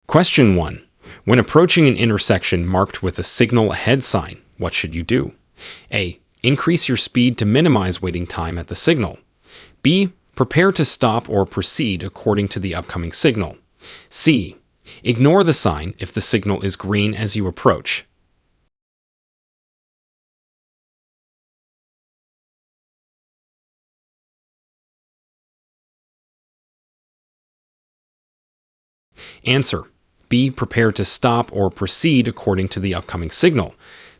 Question 1. When approaching an intersection marked with a signal ahead sign, what should you do? A. Increase your speed to minimize waiting time at the signal. B. Prepare to stop or proceed according to the upcoming signal. C. Ignore the sign if the signal is green as you approach. Answer. B. Prepare to stop or proceed according to the upcoming signal.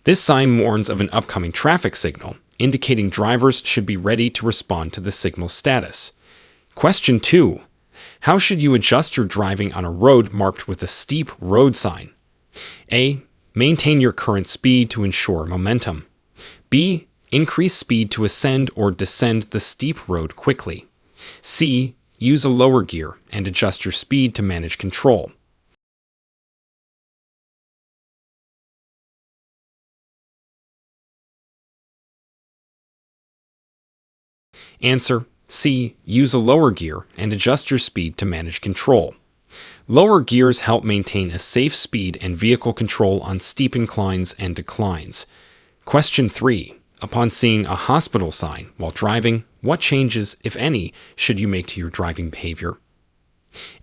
This sign warns of an upcoming traffic signal, indicating drivers should be ready to respond to the signal status. Question 2. How should you adjust your driving on a road marked with a steep road sign? A. Maintain your current speed to ensure momentum. B. Increase speed to ascend or descend the steep road quickly. C. Use a lower gear and adjust your speed to manage control. Answer. C. Use a lower gear and adjust your speed to manage control. Lower gears help maintain a safe speed and vehicle control on steep inclines and declines. Question 3. Upon seeing a hospital sign while driving, what changes, if any, should you make to your driving behavior?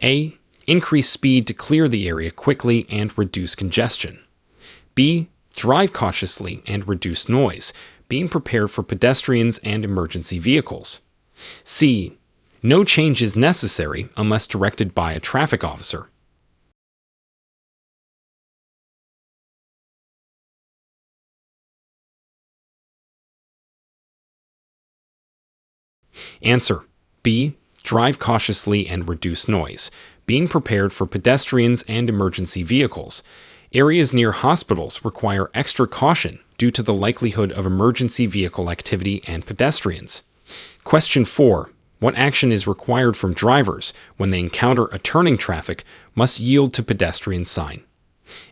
A. Increase speed to clear the area quickly and reduce congestion. B. Drive cautiously and reduce noise, being prepared for pedestrians and emergency vehicles. C. No change is necessary unless directed by a traffic officer. Answer. B. Drive cautiously and reduce noise, being prepared for pedestrians and emergency vehicles. Areas near hospitals require extra caution due to the likelihood of emergency vehicle activity and pedestrians. Question 4. What action is required from drivers when they encounter a turning traffic must yield to pedestrian sign?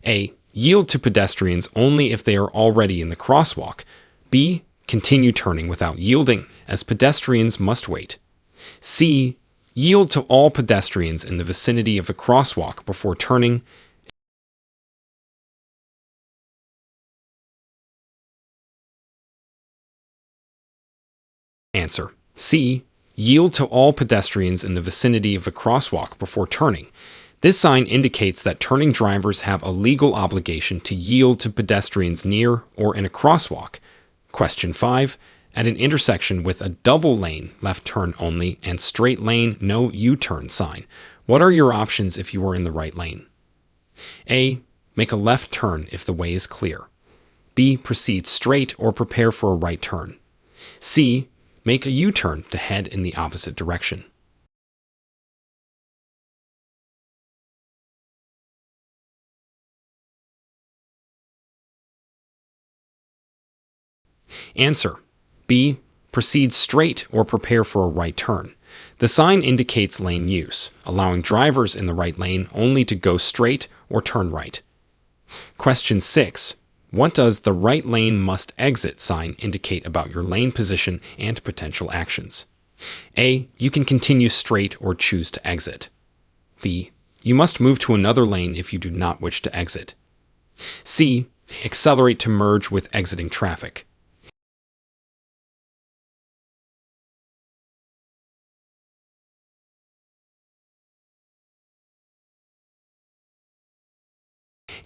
A. Yield to pedestrians only if they are already in the crosswalk. B. Continue turning without yielding, as pedestrians must wait. C. Yield to all pedestrians in the vicinity of the crosswalk before turning. Answer. C. Yield to all pedestrians in the vicinity of the crosswalk before turning. This sign indicates that turning drivers have a legal obligation to yield to pedestrians near or in a crosswalk. Question 5. At an intersection with a double lane left turn only and straight lane no U-turn sign, what are your options if you are in the right lane? A. Make a left turn if the way is clear. B. Proceed straight or prepare for a right turn. C. Make a U-turn to head in the opposite direction. Answer. B. Proceed straight or prepare for a right turn. The sign indicates lane use, allowing drivers in the right lane only to go straight or turn right. Question 6. What does the right lane must exit sign indicate about your lane position and potential actions? A. You can continue straight or choose to exit. B. You must move to another lane if you do not wish to exit. C. Accelerate to merge with exiting traffic.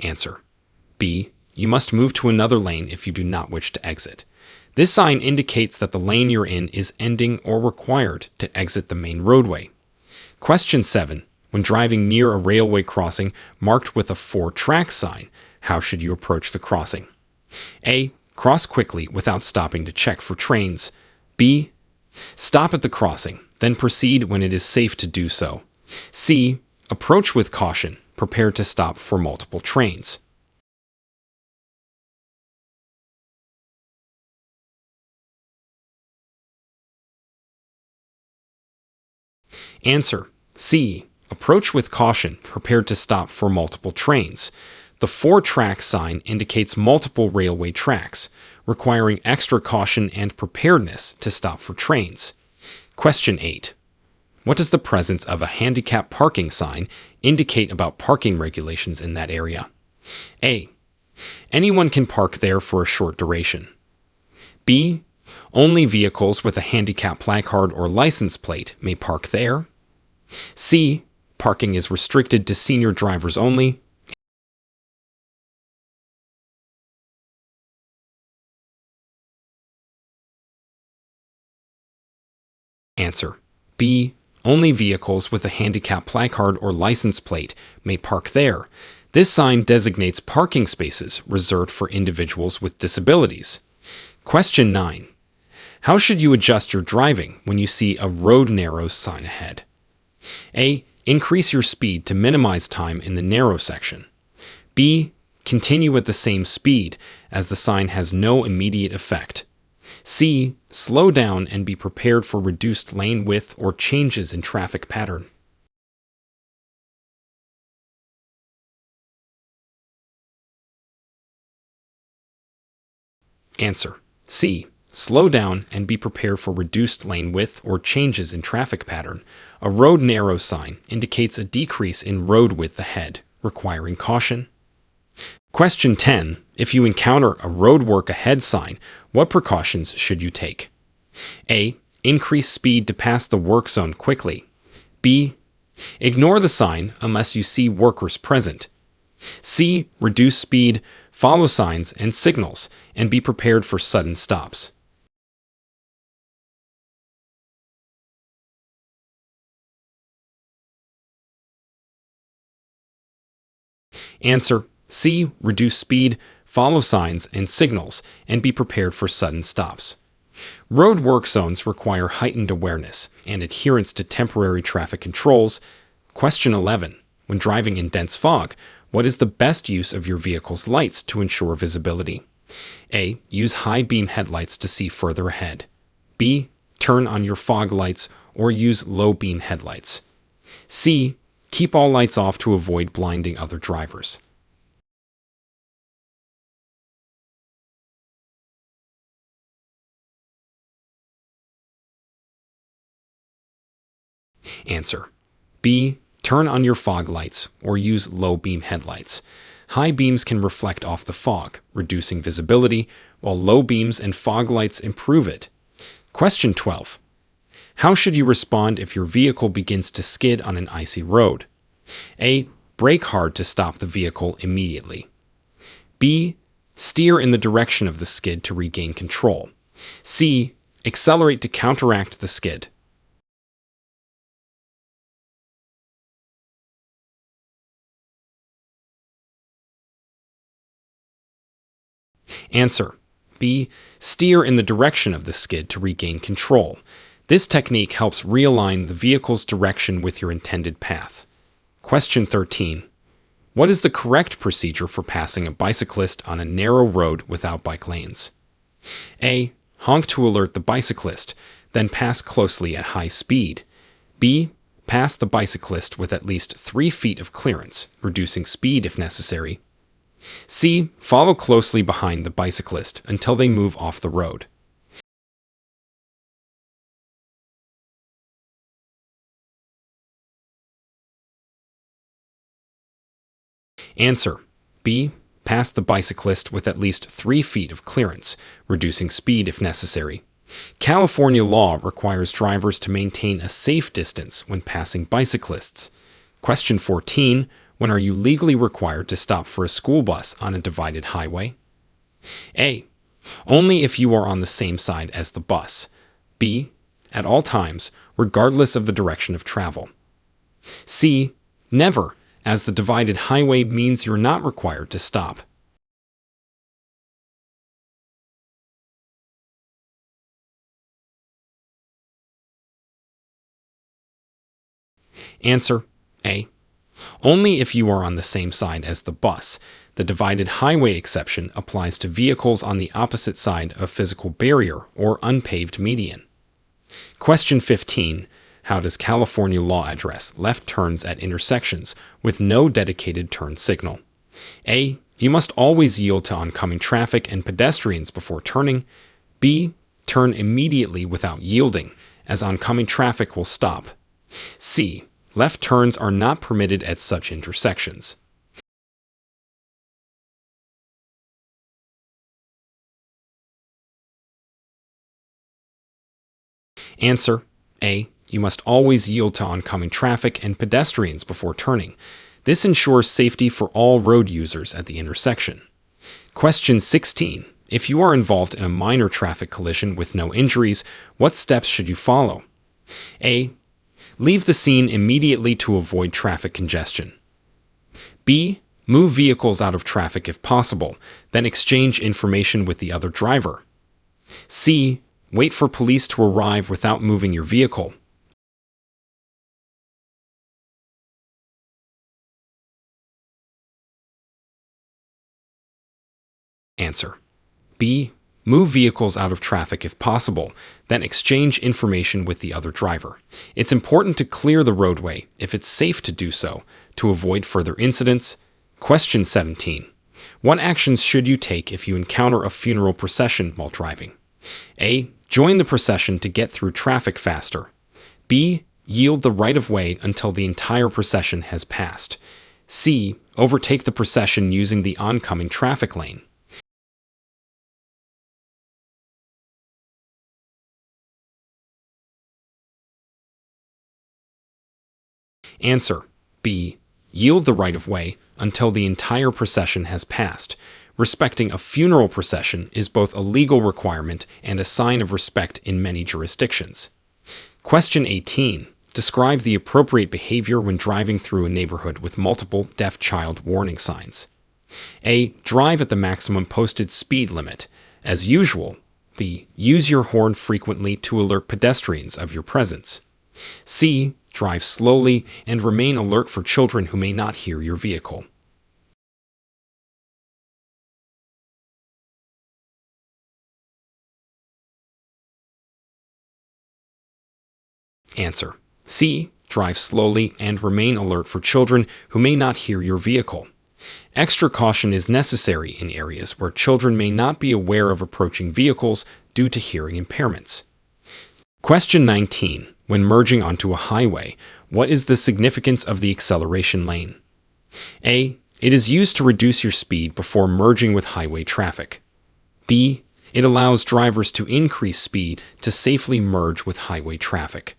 Answer. B. You must move to another lane if you do not wish to exit. This sign indicates that the lane you're in is ending or required to exit the main roadway. Question 7. When driving near a railway crossing marked with a 4-track sign, how should you approach the crossing? A. Cross quickly without stopping to check for trains. B. Stop at the crossing, then proceed when it is safe to do so. C. Approach with caution, prepared to stop for multiple trains. Answer. C. Approach with caution, prepared to stop for multiple trains. The 4-track sign indicates multiple railway tracks, requiring extra caution and preparedness to stop for trains. Question 8. What does the presence of a handicap parking sign indicate about parking regulations in that area? A. Anyone can park there for a short duration. B. Only vehicles with a handicap placard or license plate may park there. C. Parking is restricted to senior drivers only. Answer. B. Only vehicles with a handicap placard or license plate may park there. This sign designates parking spaces reserved for individuals with disabilities. Question 9. How should you adjust your driving when you see a road narrows sign ahead? A. Increase your speed to minimize time in the narrow section. B. Continue at the same speed, as the sign has no immediate effect. C. Slow down and be prepared for reduced lane width or changes in traffic pattern. Answer. C. Slow down and be prepared for reduced lane width or changes in traffic pattern. A road narrow sign indicates a decrease in road width ahead, requiring caution. Question 10. If you encounter a roadwork ahead sign, what precautions should you take? A. Increase speed to pass the work zone quickly. B. Ignore the sign unless you see workers present. C. Reduce speed, follow signs and signals, and be prepared for sudden stops. Answer. C. Reduce speed, follow signs and signals, and be prepared for sudden stops. Road work zones require heightened awareness and adherence to temporary traffic controls. Question 11. When driving in dense fog, what is the best use of your vehicle's lights to ensure visibility? A. Use high beam headlights to see further ahead. B. Turn on your fog lights or use low beam headlights. C. Keep all lights off to avoid blinding other drivers. Answer. B. Turn on your fog lights or use low beam headlights. High beams can reflect off the fog, reducing visibility, while low beams and fog lights improve it. Question 12. How should you respond if your vehicle begins to skid on an icy road? A. Brake hard to stop the vehicle immediately. B. Steer in the direction of the skid to regain control. C. Accelerate to counteract the skid. Answer. B. Steer in the direction of the skid to regain control. This technique helps realign the vehicle's direction with your intended path. Question 13. What is the correct procedure for passing a bicyclist on a narrow road without bike lanes? A. Honk to alert the bicyclist, then pass closely at high speed. B. Pass the bicyclist with at least 3 feet of clearance, reducing speed if necessary. C. Follow closely behind the bicyclist until they move off the road. Answer. B. Pass the bicyclist with at least 3 feet of clearance, reducing speed if necessary. California law requires drivers to maintain a safe distance when passing bicyclists. Question 14. When are you legally required to stop for a school bus on a divided highway? A. Only if you are on the same side as the bus. B. At all times, regardless of the direction of travel. C. Never, as the divided highway means you're not required to stop. Answer. A. Only if you are on the same side as the bus. The divided highway exception applies to vehicles on the opposite side of a physical barrier or unpaved median. Question 15. How does California law address left turns at intersections with no dedicated turn signal? A. You must always yield to oncoming traffic and pedestrians before turning. B. Turn immediately without yielding, as oncoming traffic will stop. C. Left turns are not permitted at such intersections. Answer A. You must always yield to oncoming traffic and pedestrians before turning. This ensures safety for all road users at the intersection. Question 16. If you are involved in a minor traffic collision with no injuries, what steps should you follow? A. Leave the scene immediately to avoid traffic congestion. B. Move vehicles out of traffic if possible, then exchange information with the other driver. C. Wait for police to arrive without moving your vehicle. Answer. B. Move vehicles out of traffic if possible, then exchange information with the other driver. It's important to clear the roadway if it's safe to do so, to avoid further incidents. Question 17. What actions should you take if you encounter a funeral procession while driving? A. Join the procession to get through traffic faster. B. Yield the right-of-way until the entire procession has passed. C. Overtake the procession using the oncoming traffic lane. Answer. B. Yield the right-of-way until the entire procession has passed. Respecting a funeral procession is both a legal requirement and a sign of respect in many jurisdictions. Question 18. Describe the appropriate behavior when driving through a neighborhood with multiple deaf child warning signs. A. Drive at the maximum posted speed limit. As usual. B. Use your horn frequently to alert pedestrians of your presence. C. Drive slowly and remain alert for children who may not hear your vehicle. Answer. C. Drive slowly and remain alert for children who may not hear your vehicle. Extra caution is necessary in areas where children may not be aware of approaching vehicles due to hearing impairments. Question 19. When merging onto a highway, what is the significance of the acceleration lane? A. It is used to reduce your speed before merging with highway traffic. B. It allows drivers to increase speed to safely merge with highway traffic.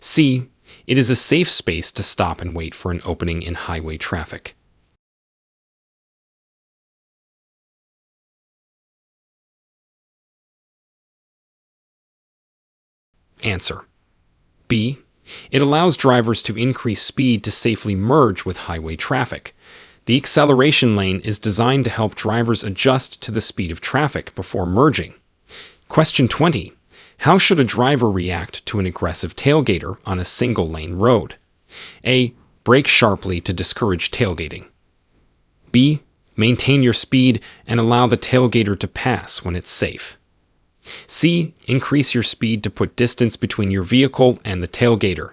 C. It is a safe space to stop and wait for an opening in highway traffic. Answer. B. It allows drivers to increase speed to safely merge with highway traffic. The acceleration lane is designed to help drivers adjust to the speed of traffic before merging. Question 20. How should a driver react to an aggressive tailgater on a single-lane road? A. Brake sharply to discourage tailgating. B. Maintain your speed and allow the tailgater to pass when it's safe. C. Increase your speed to put distance between your vehicle and the tailgater.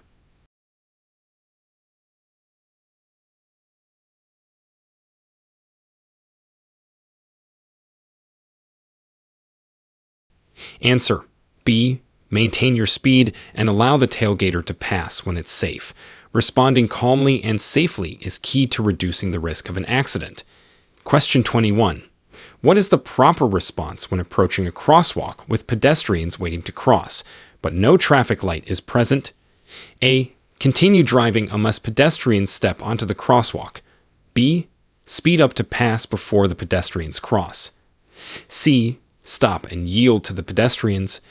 Answer. B. Maintain your speed and allow the tailgater to pass when it's safe. Responding calmly and safely is key to reducing the risk of an accident. Question 21. What is the proper response when approaching a crosswalk with pedestrians waiting to cross, but no traffic light is present? A. Continue driving unless pedestrians step onto the crosswalk. B. Speed up to pass before the pedestrians cross. C. Stop and yield to the pedestrians.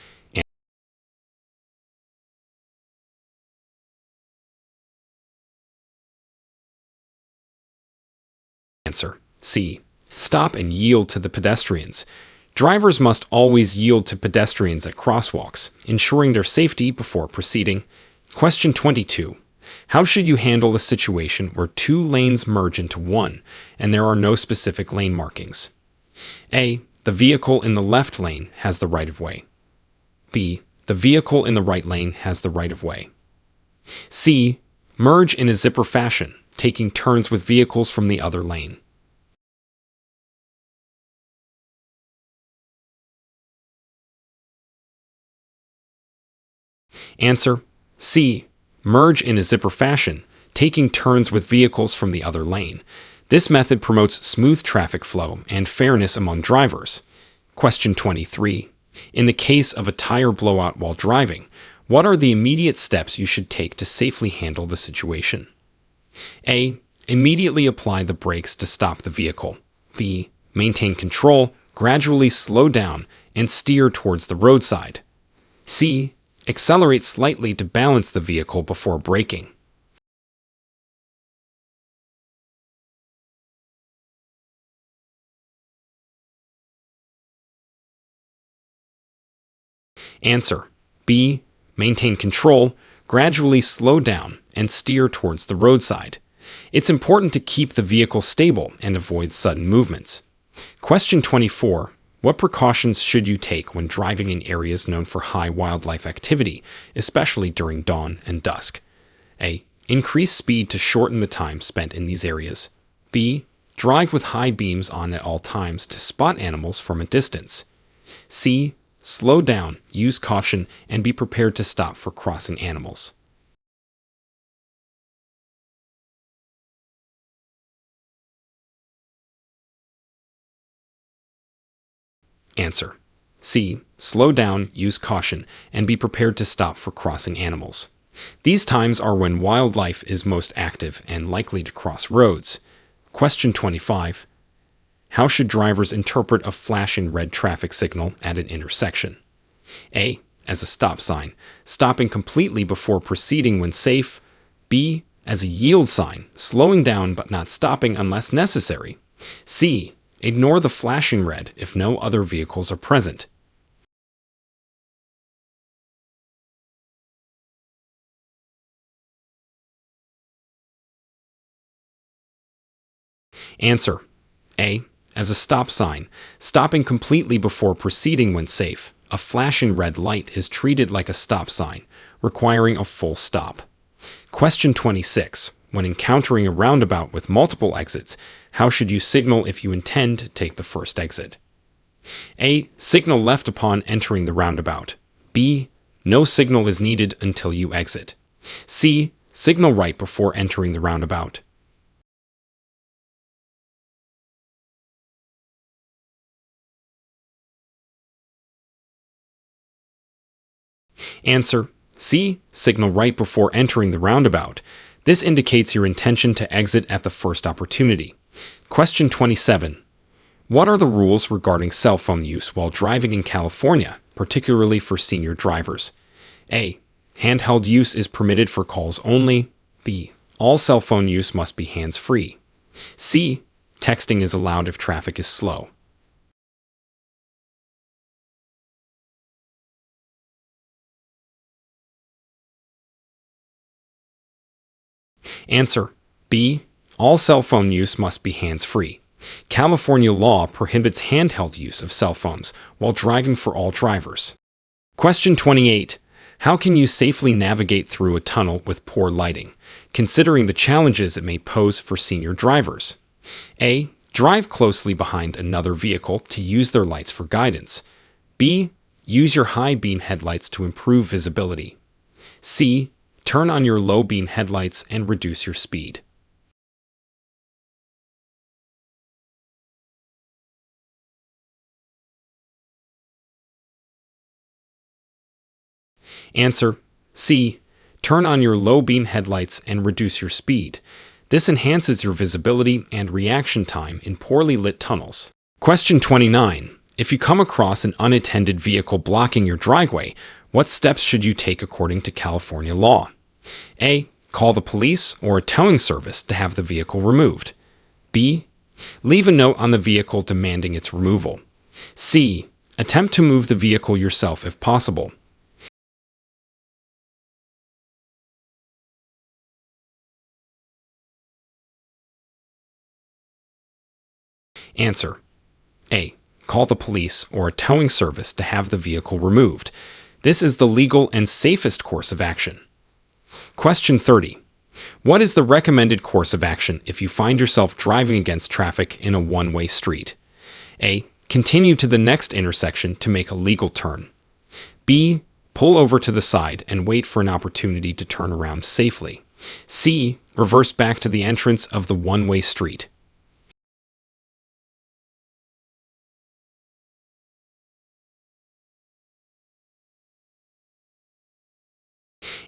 Answer. C. Stop and yield to the pedestrians. Drivers must always yield to pedestrians at crosswalks, ensuring their safety before proceeding. Question 22. How should you handle a situation where two lanes merge into one, and there are no specific lane markings? A. The vehicle in the left lane has the right-of-way. B. The vehicle in the right lane has the right-of-way. C. Merge in a zipper fashion, taking turns with vehicles from the other lane. Answer. C. merge in a zipper fashion, taking turns with vehicles from the other lane. This method promotes smooth traffic flow and fairness among drivers. Question 23. In the case of a tire blowout while driving, what are the immediate steps you should take to safely handle the situation? A. Immediately apply the brakes to stop the vehicle. B. Maintain control, gradually slow down, and steer towards the roadside. C. Accelerate slightly to balance the vehicle before braking. Answer. B. Maintain control, gradually slow down, and steer towards the roadside. It's important to keep the vehicle stable and avoid sudden movements. Question 24. What precautions should you take when driving in areas known for high wildlife activity, especially during dawn and dusk? A. Increase speed to shorten the time spent in these areas. B. Drive with high beams on at all times to spot animals from a distance. C. Slow down, use caution, and be prepared to stop for crossing animals. Answer. C. Slow down, use caution, and be prepared to stop for crossing animals. These times are when wildlife is most active and likely to cross roads. Question 25. How should drivers interpret a flashing red traffic signal at an intersection? A. As a stop sign, stopping completely before proceeding when safe. B. As a yield sign, slowing down but not stopping unless necessary. C. Ignore the flashing red if no other vehicles are present. Answer. A. As a stop sign, stopping completely before proceeding when safe. A flashing red light is treated like a stop sign, requiring a full stop. Question 26. When encountering a roundabout with multiple exits, how should you signal if you intend to take the first exit? A. Signal left upon entering the roundabout. B. No signal is needed until you exit. C. Signal right before entering the roundabout. Answer. C. Signal right before entering the roundabout. This indicates your intention to exit at the first opportunity. Question 27. What are the rules regarding cell phone use while driving in California, particularly for senior drivers? A. Handheld use is permitted for calls only. B. All cell phone use must be hands-free. C. Texting is allowed if traffic is slow. Answer. B. All cell phone use must be hands-free. California law prohibits handheld use of cell phones while driving for all drivers. Question 28. How can you safely navigate through a tunnel with poor lighting, considering the challenges it may pose for senior drivers? A. Drive closely behind another vehicle to use their lights for guidance. B. Use your high beam headlights to improve visibility. C. Turn on your low beam headlights and reduce your speed. Answer. C. Turn on your low beam headlights and reduce your speed. This enhances your visibility and reaction time in poorly lit tunnels. Question 29. If you come across an unattended vehicle blocking your driveway, what steps should you take according to California law? A. Call the police or a towing service to have the vehicle removed. B. Leave a note on the vehicle demanding its removal. C. Attempt to move the vehicle yourself if possible. Answer. A. Call the police or a towing service to have the vehicle removed. This is the legal and safest course of action. Question 30. What is the recommended course of action if you find yourself driving against traffic in a one-way street? A. Continue to the next intersection to make a legal turn. B. Pull over to the side and wait for an opportunity to turn around safely. C. Reverse back to the entrance of the one-way street.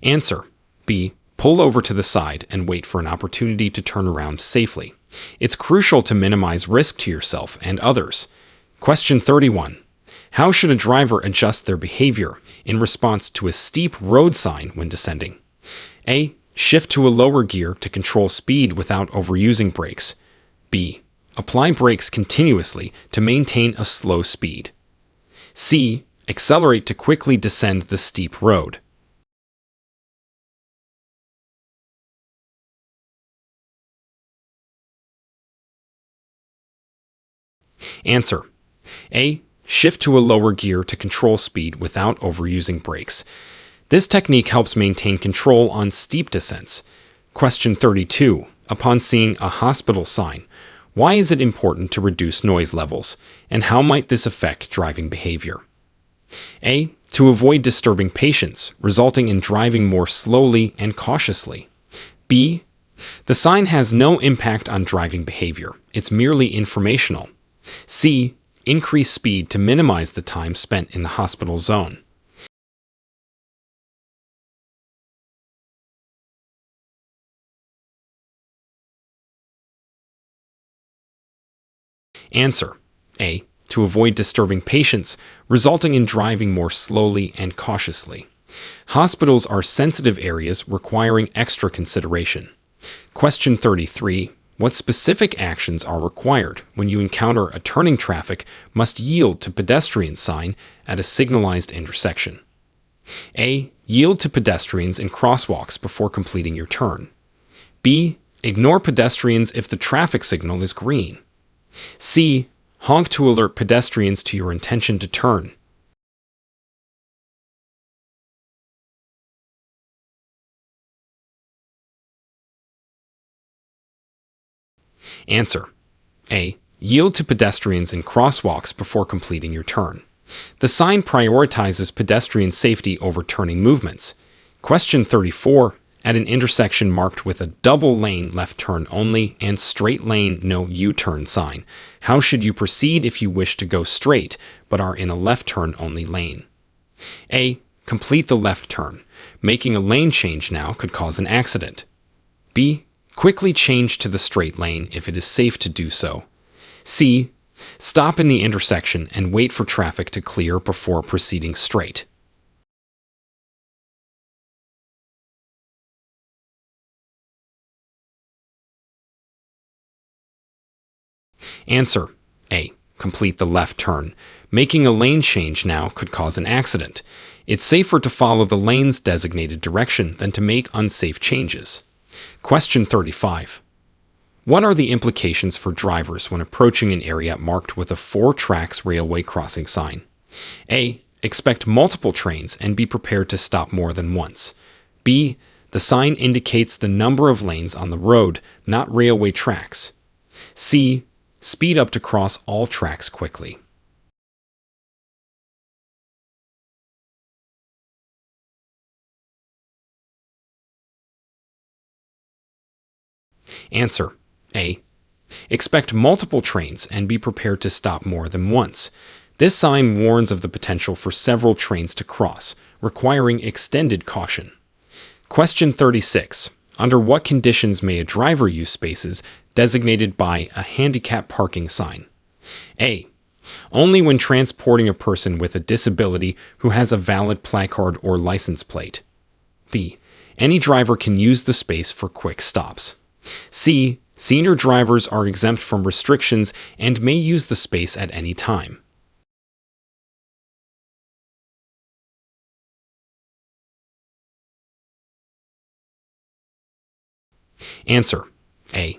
Answer. B. Pull over to the side and wait for an opportunity to turn around safely. It's crucial to minimize risk to yourself and others. Question 31. How should a driver adjust their behavior in response to a steep road sign when descending? A. Shift to a lower gear to control speed without overusing brakes. B. Apply brakes continuously to maintain a slow speed. C. Accelerate to quickly descend the steep road. Answer. A. Shift to a lower gear to control speed without overusing brakes. This technique helps maintain control on steep descents. Question 32. Upon seeing a hospital sign, why is it important to reduce noise levels, and how might this affect driving behavior? A. To avoid disturbing patients, resulting in driving more slowly and cautiously. B. The sign has no impact on driving behavior. It's merely informational. C. Increase speed to minimize the time spent in the hospital zone. Answer. A. To avoid disturbing patients, resulting in driving more slowly and cautiously. Hospitals are sensitive areas requiring extra consideration. Question 33. What specific actions are required when you encounter a turning traffic must yield to pedestrian sign at a signalized intersection? A. Yield to pedestrians in crosswalks before completing your turn. B. Ignore pedestrians if the traffic signal is green. C. Honk to alert pedestrians to your intention to turn. Answer. A. Yield to pedestrians in crosswalks before completing your turn. The sign prioritizes pedestrian safety over turning movements. Question 34. At an intersection marked with a double lane left turn only and straight lane no U-turn sign, how should you proceed if you wish to go straight but are in a left turn only lane? A. Complete the left turn. Making a lane change now could cause an accident. B. Quickly change to the straight lane if it is safe to do so. C. Stop in the intersection and wait for traffic to clear before proceeding straight. Answer. A. Complete the left turn. Making a lane change now could cause an accident. It's safer to follow the lane's designated direction than to make unsafe changes. Question 35. What are the implications for drivers when approaching an area marked with a 4 tracks railway crossing sign? A. Expect multiple trains and be prepared to stop more than once. B. The sign indicates the number of lanes on the road, not railway tracks. C. Speed up to cross all tracks quickly. Answer. A. Expect multiple trains and be prepared to stop more than once. This sign warns of the potential for several trains to cross, requiring extended caution. Question 36. Under what conditions may a driver use spaces designated by a handicap parking sign? A. Only when transporting a person with a disability who has a valid placard or license plate. B. Any driver can use the space for quick stops. C. Senior drivers are exempt from restrictions and may use the space at any time. Answer. A.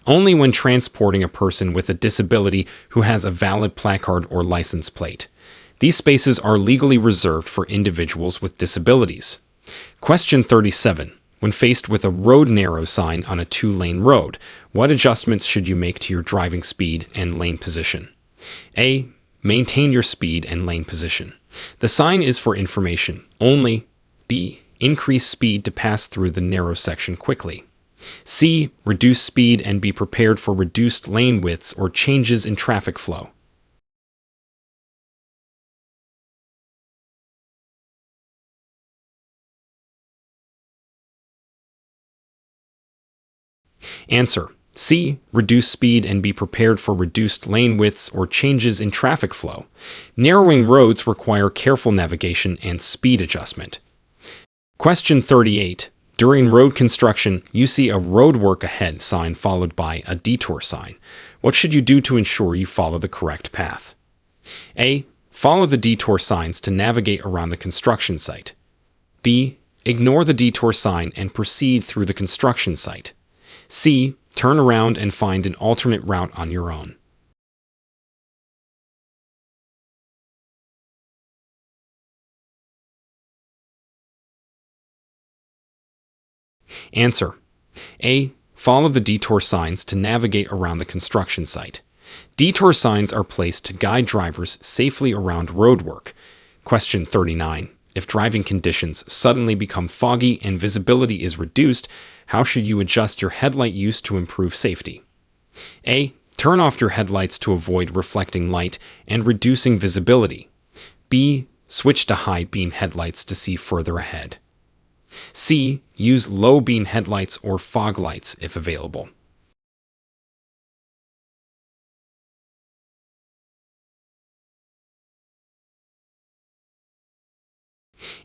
Only when transporting a person with a disability who has a valid placard or license plate. These spaces are legally reserved for individuals with disabilities. Question 37. When faced with a road narrow sign on a 2-lane road, what adjustments should you make to your driving speed and lane position? A. Maintain your speed and lane position. The sign is for information only. B. Increase speed to pass through the narrow section quickly. C. Reduce speed and be prepared for reduced lane widths or changes in traffic flow. Answer: C. Reduce speed and be prepared for reduced lane widths or changes in traffic flow. Narrowing roads require careful navigation and speed adjustment. Question 38. During road construction, you see a road work ahead sign followed by a detour sign. What should you do to ensure you follow the correct path? A. Follow the detour signs to navigate around the construction site. B. Ignore the detour sign and proceed through the construction site. C. Turn around and find an alternate route on your own. Answer: A. Follow the detour signs to navigate around the construction site. Detour signs are placed to guide drivers safely around roadwork. Question 39. If driving conditions suddenly become foggy and visibility is reduced, how should you adjust your headlight use to improve safety? A. Turn off your headlights to avoid reflecting light and reducing visibility. B. Switch to high beam headlights to see further ahead. C. Use low beam headlights or fog lights if available.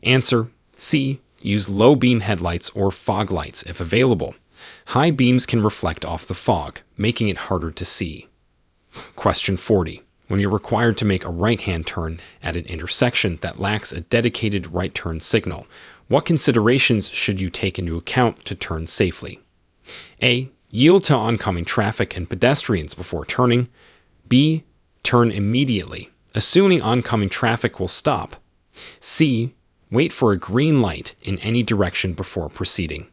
Answer: C. Use low beam headlights or fog lights if available. High beams can reflect off the fog, making it harder to see. Question 40. When you're required to make a right-hand turn at an intersection that lacks a dedicated right turn signal, what considerations should you take into account to turn safely? A. Yield to oncoming traffic and pedestrians before turning. B. Turn immediately, assuming oncoming traffic will stop. C. Wait for a green light in any direction before proceeding.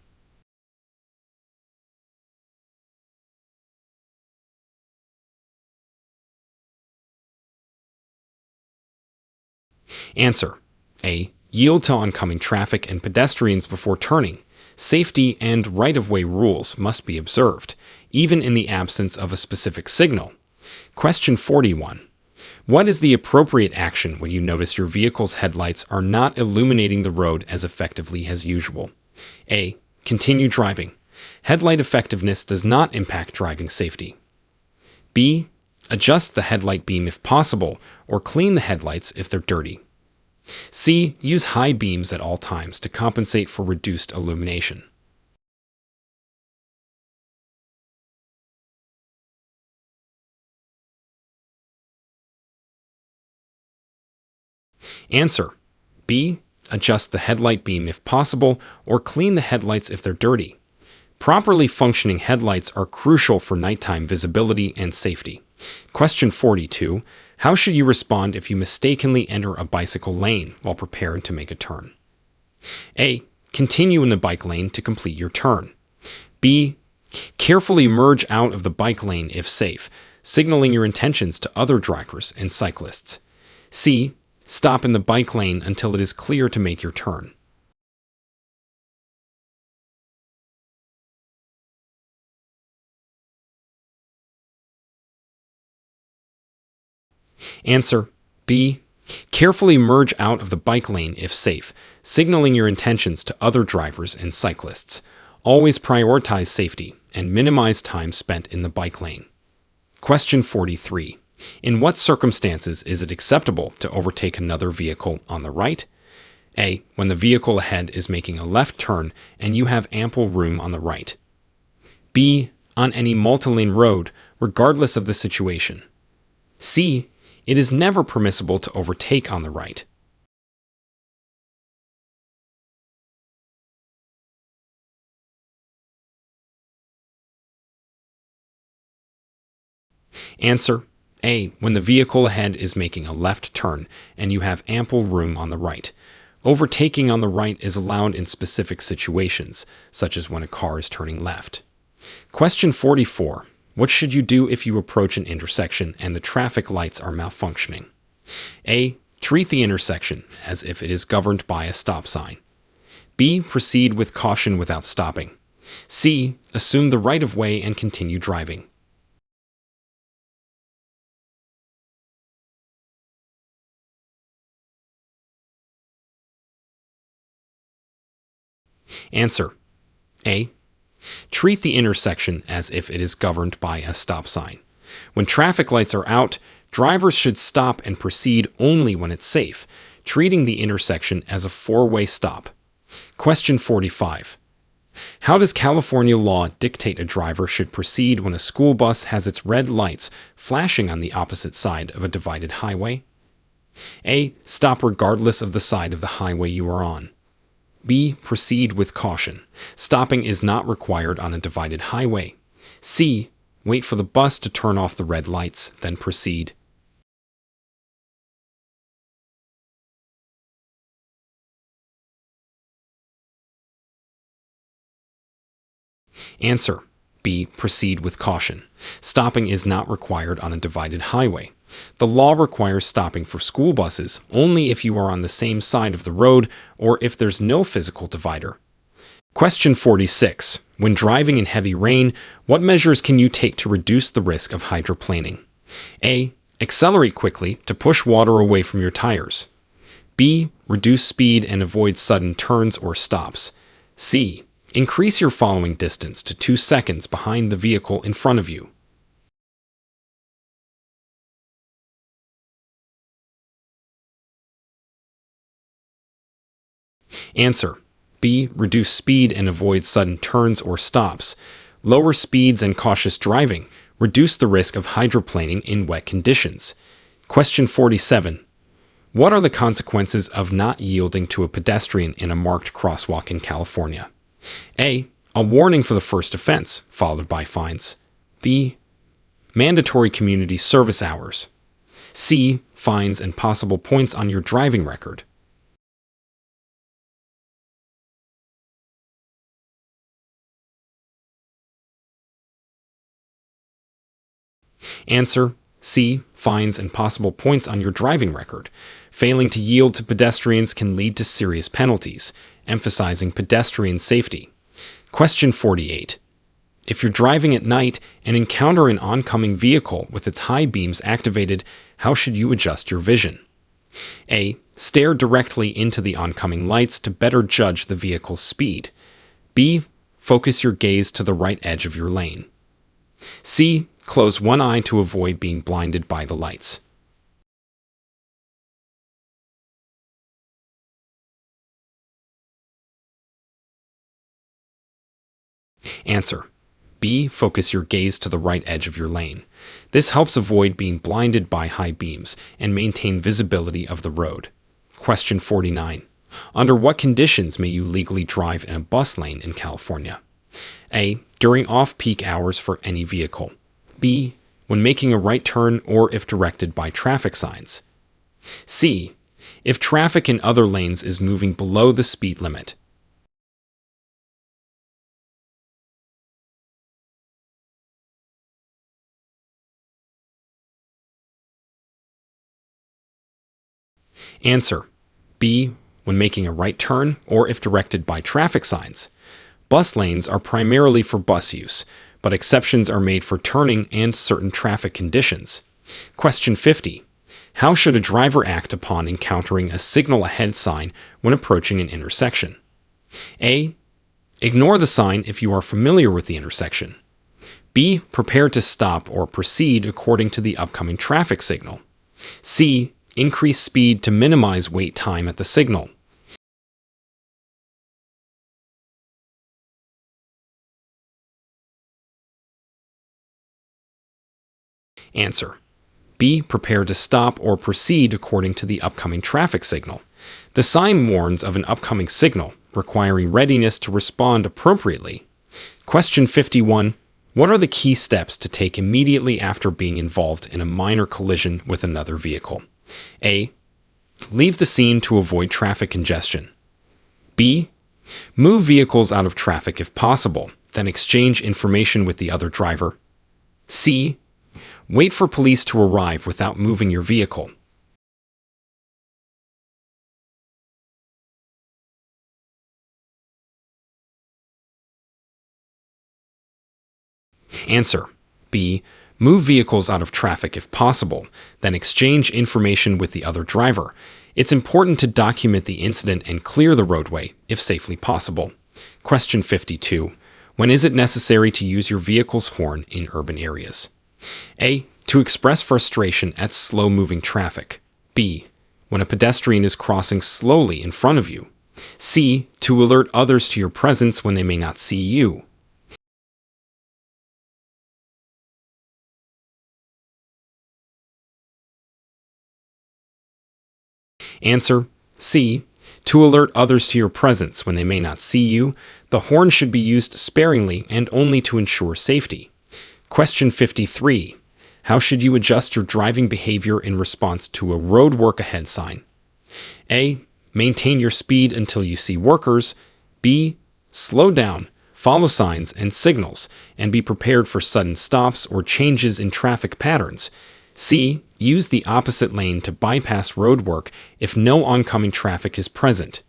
Answer: A. Yield to oncoming traffic and pedestrians before turning. Safety and right-of-way rules must be observed, even in the absence of a specific signal. Question 41. What is the appropriate action when you notice your vehicle's headlights are not illuminating the road as effectively as usual? A. Continue driving. Headlight effectiveness does not impact driving safety. B. Adjust the headlight beam if possible, or clean the headlights if they're dirty. C. Use high beams at all times to compensate for reduced illumination. Answer: B. Adjust the headlight beam if possible, or clean the headlights if they're dirty. Properly functioning headlights are crucial for nighttime visibility and safety. Question 42. How should you respond if you mistakenly enter a bicycle lane while preparing to make a turn? A. Continue in the bike lane to complete your turn. B. Carefully merge out of the bike lane if safe, signaling your intentions to other drivers and cyclists. C. Stop in the bike lane until it is clear to make your turn. Answer: B. Carefully merge out of the bike lane if safe, signaling your intentions to other drivers and cyclists. Always prioritize safety and minimize time spent in the bike lane. Question 43. In what circumstances is it acceptable to overtake another vehicle on the right? A. When the vehicle ahead is making a left turn and you have ample room on the right. B. On any multi-lane road, regardless of the situation. C. It is never permissible to overtake on the right. Answer: A. When the vehicle ahead is making a left turn and you have ample room on the right. Overtaking on the right is allowed in specific situations, such as when a car is turning left. Question 44. What should you do if you approach an intersection and the traffic lights are malfunctioning? A. Treat the intersection as if it is governed by a stop sign. B. Proceed with caution without stopping. C. Assume the right of way and continue driving. Answer: A. Treat the intersection as if it is governed by a stop sign. When traffic lights are out, drivers should stop and proceed only when it's safe, treating the intersection as a four-way stop. Question 45. How does California law dictate a driver should proceed when a school bus has its red lights flashing on the opposite side of a divided highway? A. Stop regardless of the side of the highway you are on. B. Proceed with caution. Stopping is not required on a divided highway. C. Wait for the bus to turn off the red lights, then proceed. Answer: B. Proceed with caution. Stopping is not required on a divided highway. The law requires stopping for school buses only if you are on the same side of the road or if there's no physical divider. Question 46. When driving in heavy rain, what measures can you take to reduce the risk of hydroplaning? A. Accelerate quickly to push water away from your tires. B. Reduce speed and avoid sudden turns or stops. C. Increase your following distance to 2 seconds behind the vehicle in front of you. Answer: B. Reduce speed and avoid sudden turns or stops. Lower speeds and cautious driving reduce the risk of hydroplaning in wet conditions. Question 47. What are the consequences of not yielding to a pedestrian in a marked crosswalk in California? A. A warning for the first offense, followed by fines. B. Mandatory community service hours. C. Fines and possible points on your driving record. Answer: C. Fines and possible points on your driving record. Failing to yield to pedestrians can lead to serious penalties, emphasizing pedestrian safety. Question 48. If you're driving at night and encounter an oncoming vehicle with its high beams activated, how should you adjust your vision? A. Stare directly into the oncoming lights to better judge the vehicle's speed. B. Focus your gaze to the right edge of your lane. C. Close one eye to avoid being blinded by the lights. Answer: B. Focus your gaze to the right edge of your lane. This helps avoid being blinded by high beams and maintain visibility of the road. Question 49. Under what conditions may you legally drive in a bus lane in California? A. During off-peak hours for any vehicle. B. When making a right turn or if directed by traffic signs. C. If traffic in other lanes is moving below the speed limit. Answer: B. When making a right turn or if directed by traffic signs. Bus lanes are primarily for bus use, but exceptions are made for turning and certain traffic conditions. Question 50. How should a driver act upon encountering a signal ahead sign when approaching an intersection? A. Ignore the sign if you are familiar with the intersection. B. Prepare to stop or proceed according to the upcoming traffic signal. C. Increase speed to minimize wait time at the signal. Answer: B. Prepare to stop or proceed according to the upcoming traffic signal. The sign warns of an upcoming signal, requiring readiness to respond appropriately. Question 51. What are the key steps to take immediately after being involved in a minor collision with another vehicle? A. Leave the scene to avoid traffic congestion. B. Move vehicles out of traffic if possible, then exchange information with the other driver. C. Wait for police to arrive without moving your vehicle. Answer: B. Move vehicles out of traffic if possible, then exchange information with the other driver. It's important to document the incident and clear the roadway, if safely possible. Question 52. When is it necessary to use your vehicle's horn in urban areas? A. To express frustration at slow-moving traffic. B. When a pedestrian is crossing slowly in front of you. C. To alert others to your presence when they may not see you. Answer: C. To alert others to your presence when they may not see you. The horn should be used sparingly and only to ensure safety. Question 53. How should you adjust your driving behavior in response to a road work ahead sign? A. Maintain your speed until you see workers. B. Slow down, follow signs and signals, and be prepared for sudden stops or changes in traffic patterns. C. Use the opposite lane to bypass road work if no oncoming traffic is present.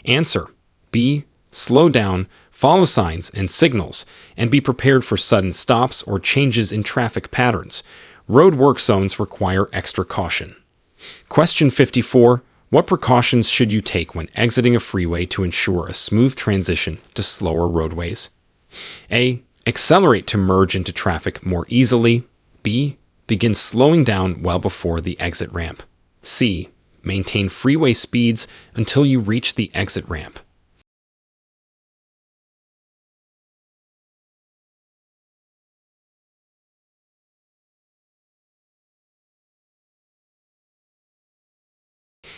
Answer: B. Slow down, follow signs and signals, and be prepared for sudden stops or changes in traffic patterns. Road work zones require extra caution. Question 54. What precautions should you take when exiting a freeway to ensure a smooth transition to slower roadways? A. Accelerate to merge into traffic more easily. B. Begin slowing down well before the exit ramp. C. Maintain freeway speeds until you reach the exit ramp.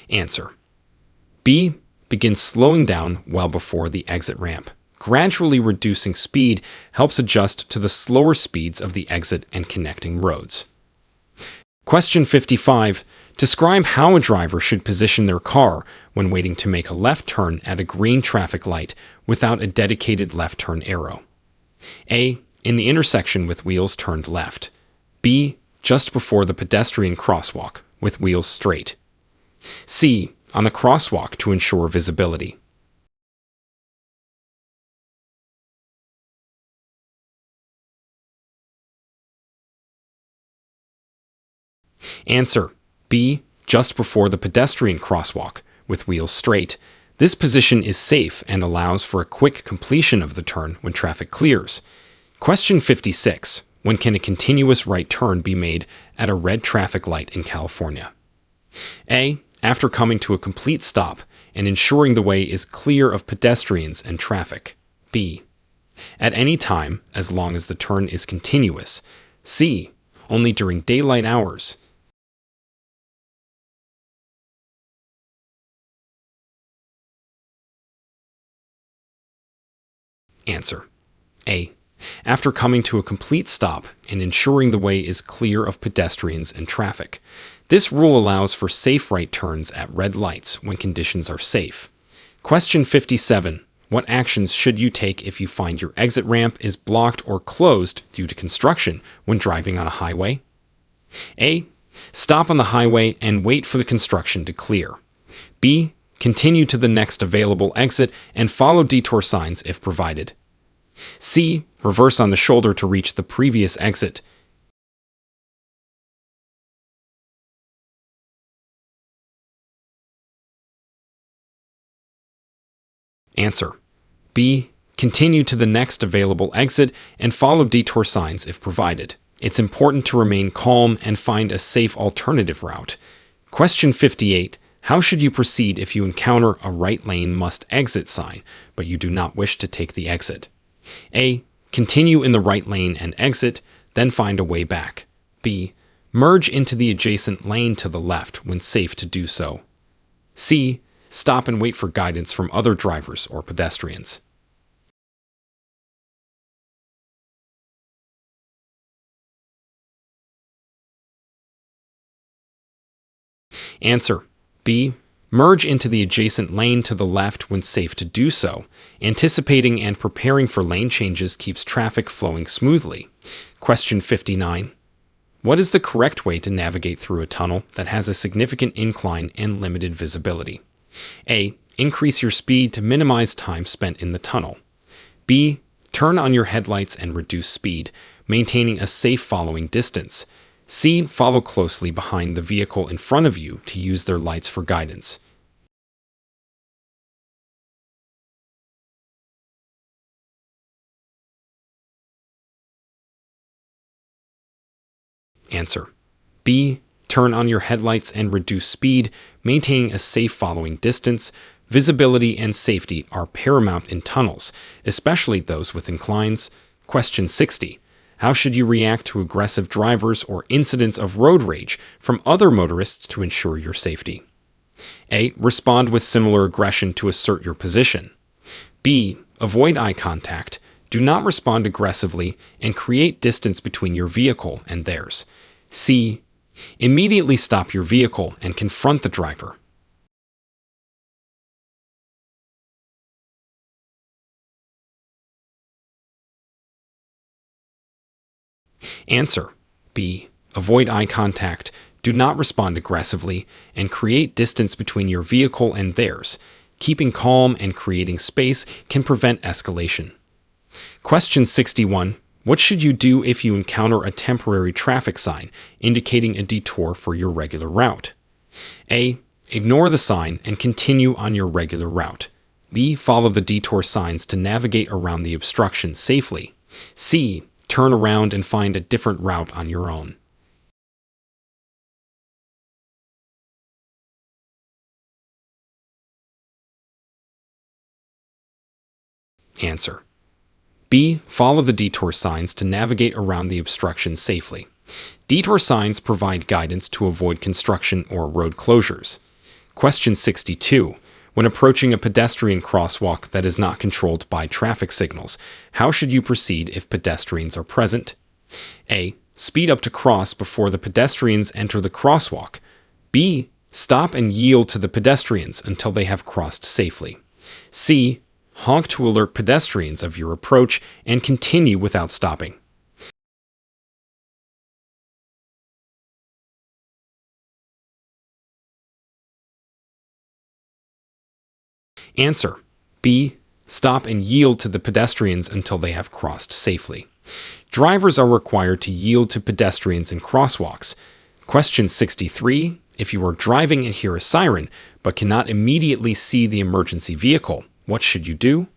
Answer: B. Begin slowing down well before the exit ramp. Gradually reducing speed helps adjust to the slower speeds of the exit and connecting roads. Question 55. Describe how a driver should position their car when waiting to make a left turn at a green traffic light without a dedicated left turn arrow. A. In the intersection with wheels turned left. B. Just before the pedestrian crosswalk with wheels straight. C. On the crosswalk to ensure visibility. Answer: B. Just before the pedestrian crosswalk with wheels straight. This position is safe and allows for a quick completion of the turn when traffic clears. Question 56. When can a continuous right turn be made at a red traffic light in California? A. After coming to a complete stop and ensuring the way is clear of pedestrians and traffic. B. At any time, as long as the turn is continuous. C. Only during daylight hours. Answer: A. After coming to a complete stop and ensuring the way is clear of pedestrians and traffic. This rule allows for safe right turns at red lights when conditions are safe. Question 57. What actions should you take if you find your exit ramp is blocked or closed due to construction when driving on a highway? A. Stop on the highway and wait for the construction to clear. B. Continue to the next available exit and follow detour signs if provided. C. Reverse on the shoulder to reach the previous exit. Answer: B. Continue to the next available exit and follow detour signs if provided. It's important to remain calm and find a safe alternative route. Question 58. How should you proceed if you encounter a right lane must exit sign, but you do not wish to take the exit? A. Continue in the right lane and exit, then find a way back. B. Merge into the adjacent lane to the left when safe to do so. C. Stop and wait for guidance from other drivers or pedestrians. Answer: B. Merge into the adjacent lane to the left when safe to do so. Anticipating and preparing for lane changes keeps traffic flowing smoothly. Question 59. What is the correct way to navigate through a tunnel that has a significant incline and limited visibility? A. Increase your speed to minimize time spent in the tunnel. B. Turn on your headlights and reduce speed, maintaining a safe following distance. C. Follow closely behind the vehicle in front of you to use their lights for guidance. Answer. B. Turn on your headlights and reduce speed, maintaining a safe following distance. Visibility and safety are paramount in tunnels, especially those with inclines. Question 60. How should you react to aggressive drivers or incidents of road rage from other motorists to ensure your safety? A. Respond with similar aggression to assert your position. B. Avoid eye contact. Do not respond aggressively and create distance between your vehicle and theirs. C. Immediately stop your vehicle and confront the driver. Answer. B. Avoid eye contact. Do not respond aggressively and create distance between your vehicle and theirs. Keeping calm and creating space can prevent escalation. Question 61. What should you do if you encounter a temporary traffic sign indicating a detour for your regular route? A. Ignore the sign and continue on your regular route. B. Follow the detour signs to navigate around the obstruction safely. C. Turn around and find a different route on your own. Answer. B. Follow the detour signs to navigate around the obstruction safely. Detour signs provide guidance to avoid construction or road closures. Question 62. When approaching a pedestrian crosswalk that is not controlled by traffic signals, how should you proceed if pedestrians are present? A. Speed up to cross before the pedestrians enter the crosswalk. B. Stop and yield to the pedestrians until they have crossed safely. C. Honk to alert pedestrians of your approach and continue without stopping. Answer. B. Stop and yield to the pedestrians until they have crossed safely. Drivers are required to yield to pedestrians in crosswalks. Question 63. If you are driving and hear a siren but cannot immediately see the emergency vehicle, what should you do?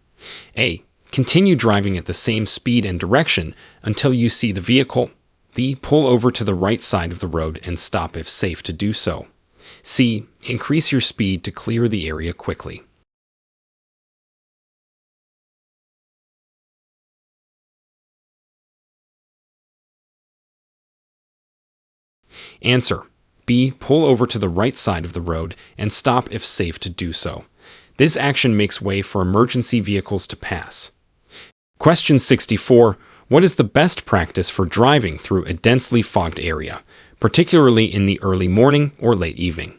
A. Continue driving at the same speed and direction until you see the vehicle. B. Pull over to the right side of the road and stop if safe to do so. C. Increase your speed to clear the area quickly. Answer. B. Pull over to the right side of the road and stop if safe to do so. This action makes way for emergency vehicles to pass. Question 64. What is the best practice for driving through a densely fogged area, particularly in the early morning or late evening?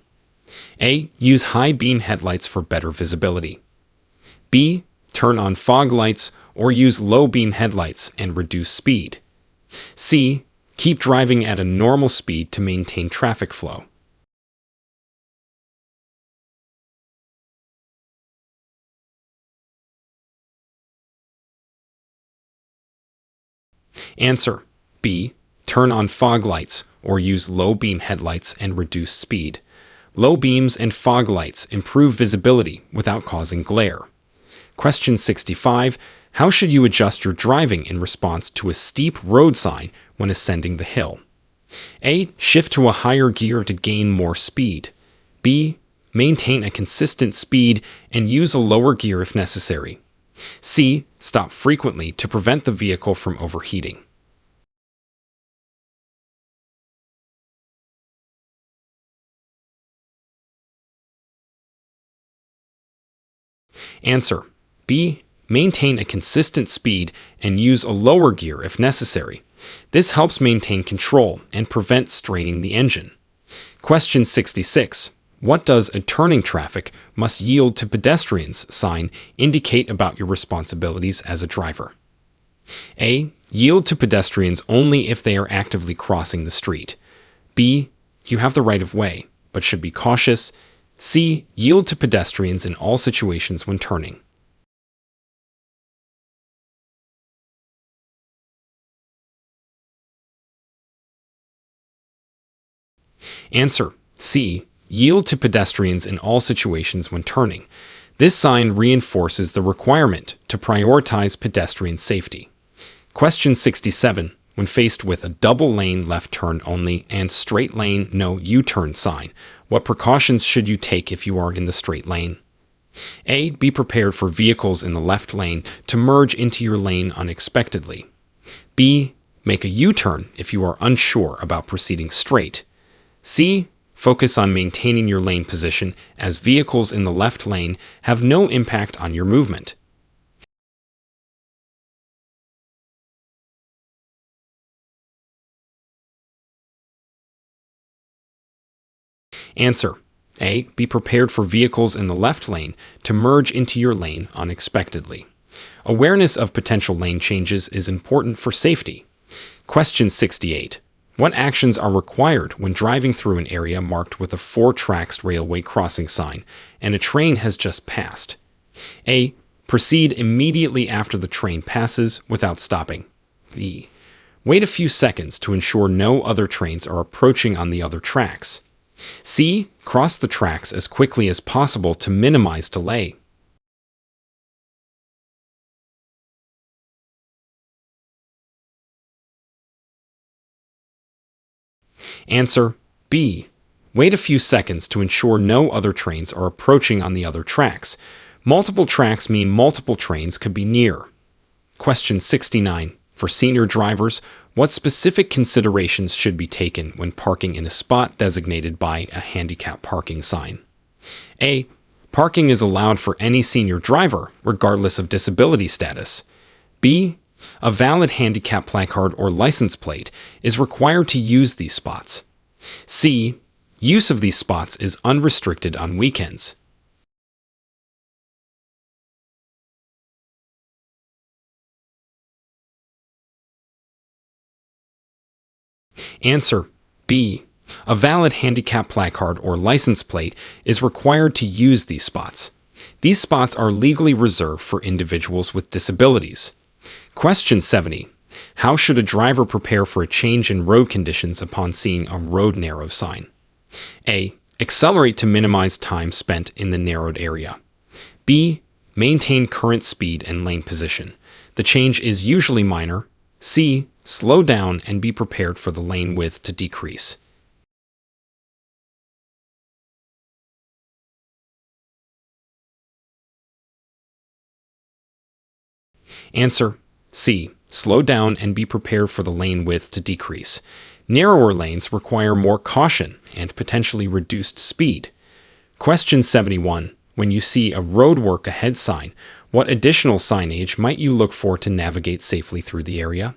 A. Use high beam headlights for better visibility. B. Turn on fog lights or use low beam headlights and reduce speed. C. Keep driving at a normal speed to maintain traffic flow. Answer. B. Turn on fog lights or use low beam headlights and reduce speed. Low beams and fog lights improve visibility without causing glare. Question 65. How should you adjust your driving in response to a steep road sign when ascending the hill? A. Shift to a higher gear to gain more speed. B. Maintain a consistent speed and use a lower gear if necessary. C. Stop frequently to prevent the vehicle from overheating. Answer. B. Maintain a consistent speed and use a lower gear if necessary. This helps maintain control and prevent straining the engine. Question 66. What does a turning traffic must yield to pedestrians sign indicate about your responsibilities as a driver? A. Yield to pedestrians only if they are actively crossing the street. B. You have the right of way, but should be cautious. C. Yield to pedestrians in all situations when turning. Answer: C. Yield to pedestrians in all situations when turning. This sign reinforces the requirement to prioritize pedestrian safety. Question 67. When faced with a double lane left turn only and straight lane no U-turn sign, what precautions should you take if you are in the straight lane? A. Be prepared for vehicles in the left lane to merge into your lane unexpectedly. B. Make a U-turn if you are unsure about proceeding straight. C. Focus on maintaining your lane position as vehicles in the left lane have no impact on your movement. Answer: A. Be prepared for vehicles in the left lane to merge into your lane unexpectedly. Awareness of potential lane changes is important for safety. Question 68. What actions are required when driving through an area marked with a 4-tracks railway crossing sign and a train has just passed? A. Proceed immediately after the train passes without stopping. B. Wait a few seconds to ensure no other trains are approaching on the other tracks. C. Cross the tracks as quickly as possible to minimize delay. Answer: B. Wait a few seconds to ensure no other trains are approaching on the other tracks. Multiple tracks mean multiple trains could be near. Question 69. For senior drivers, what specific considerations should be taken when parking in a spot designated by a handicap parking sign? A. Parking is allowed for any senior driver, regardless of disability status. B. A valid handicap placard or license plate is required to use these spots. C. Use of these spots is unrestricted on weekends. Answer: B. A valid handicap placard or license plate is required to use these spots. These spots are legally reserved for individuals with disabilities. Question 70. How should a driver prepare for a change in road conditions upon seeing a road narrow sign? A. Accelerate to minimize time spent in the narrowed area. B. Maintain current speed and lane position. The change is usually minor. C. Slow down and be prepared for the lane width to decrease. Answer: C. Slow down and be prepared for the lane width to decrease. Narrower lanes require more caution and potentially reduced speed. Question 71. When you see a roadwork ahead sign, what additional signage might you look for to navigate safely through the area?